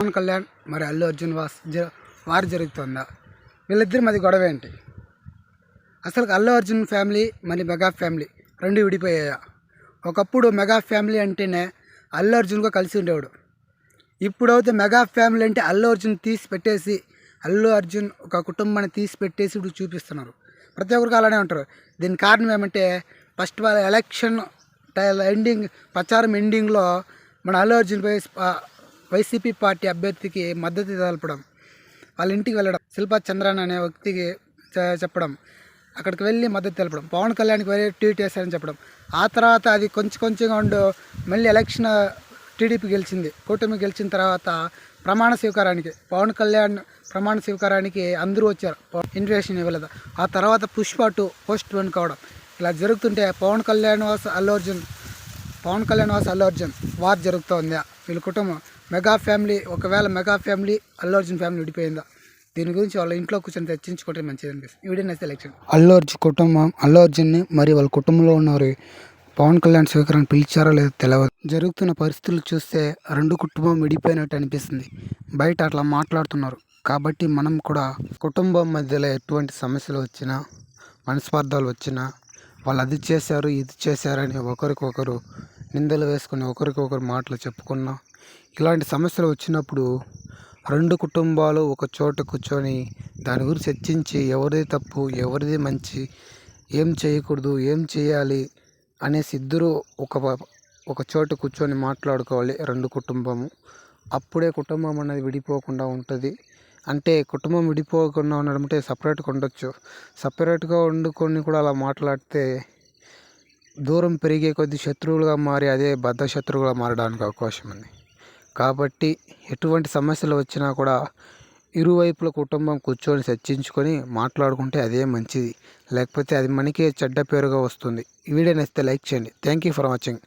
పవన్ కళ్యాణ్ మరి అల్లు అర్జున్ వారు జరుగుతుందా? వీళ్ళిద్దరి మధ్య గొడవ ఏంటి? అసలు అల్లు అర్జున్ ఫ్యామిలీ మరి మెగా ఫ్యామిలీ రెండు విడిపోయాయా? ఒకప్పుడు మెగా ఫ్యామిలీ అంటేనే అల్లు అర్జున్గా కలిసి ఉండేవాడు. ఇప్పుడైతే మెగా ఫ్యామిలీ అంటే అల్లు అర్జున్ తీసి పెట్టేసి అల్లు అర్జున్ ఒక కుటుంబాన్ని తీసి పెట్టేసి ఇప్పుడు చూపిస్తున్నారు. ప్రతి ఒక్కరికి అలానే ఉంటారు. దీనికి కారణం ఏమంటే ఫస్ట్ వాళ్ళ ఎలక్షన్ ప్రచారం ఎండింగ్లో మన అల్లు అర్జున్ వైసీపీ పార్టీ అభ్యర్థికి మద్దతు తెలపడం, వాళ్ళ ఇంటికి వెళ్ళడం, శిల్పా చంద్రన్ అనే వ్యక్తికి చెప్పడం, అక్కడికి వెళ్ళి మద్దతు తెలపడం, పవన్ కళ్యాణ్కి వెళ్ళి ట్వీట్ చేశారని చెప్పడం. ఆ తర్వాత అది కొంచెంగా మళ్ళీ ఎలక్షన్ టీడీపీ గెలిచింది, కూటమి గెలిచిన తర్వాత ప్రమాణ స్వీకారానికి పవన్ కళ్యాణ్ ప్రమాణ స్వీకారానికి అందరూ వచ్చారు, ఇన్విటేషన్ ఇవ్వలేదు. ఆ తర్వాత పుష్ప 2 పోస్ట్ 1 కావడం, ఇలా జరుగుతుంటే పవన్ కళ్యాణ్ వాస్ అల్లు అర్జున్ వార్ జరుగుతోంది. వీళ్ళ కుటుంబం మెగా ఫ్యామిలీ, ఒకవేళ mega family Allu Arjun family విడిపోయిందా? దీని గురించి వాళ్ళ ఇంట్లో కూర్చొని చర్చించుకుంటే మంచిది అనిపిస్తుంది. వీడియో నచ్చితే ఎలక్షన్ అల్లు అర్జున్ కుటుంబం అల్లు అర్జున్ని మరి వాళ్ళ కుటుంబంలో ఉన్నవారు పవన్ కళ్యాణ్ స్వీకారాన్ని పిలిచారో లేదో తెలియదు. జరుగుతున్న పరిస్థితులు చూస్తే రెండు కుటుంబం విడిపోయినట్టు అనిపిస్తుంది. బయట అట్లా మాట్లాడుతున్నారు. కాబట్టి మనం కూడా కుటుంబం మధ్యలో ఎటువంటి సమస్యలు వచ్చినా, మనస్పర్ధాలు వచ్చినా, వాళ్ళు అది చేశారు ఇది చేశారని ఒకరికొకరు నిందలు వేసుకుని ఒకరికొకరు మాటలు చెప్పుకున్నా, ఇలాంటి సమస్యలు వచ్చినప్పుడు రెండు కుటుంబాలు ఒక చోట కూర్చొని దాని గురించి చర్చించి ఎవరిది తప్పు ఎవరిది మంచి, ఏం చేయకూడదు ఏం చేయాలి అనేసి ఇద్దరు ఒక చోట కూర్చొని మాట్లాడుకోవాలి రెండు కుటుంబము. అప్పుడే కుటుంబం అనేది విడిపోకుండా ఉంటుంది. అంటే కుటుంబం విడిపోకుండా ఉండడం అంటే సపరేట్గా ఉండొచ్చు, సపరేట్గా వండుకొని కూడా అలా మాట్లాడితే దూరం పెరిగే కొద్ది శత్రువులుగా మారి అదే బద్ధ శత్రువుగా మారడానికి అవకాశం ఉంది. కాబట్టి ఎటువంటి సమస్యలు వచ్చినా కూడా ఇరువైపుల కుటుంబం కూర్చొని చర్చించుకొని మాట్లాడుకుంటే అదే మంచిది. లేకపోతే అది మనకే చెడ్డ పేరుగా వస్తుంది. ఈ వీడియో నచ్చితే లైక్ చేయండి. Thank you for watching.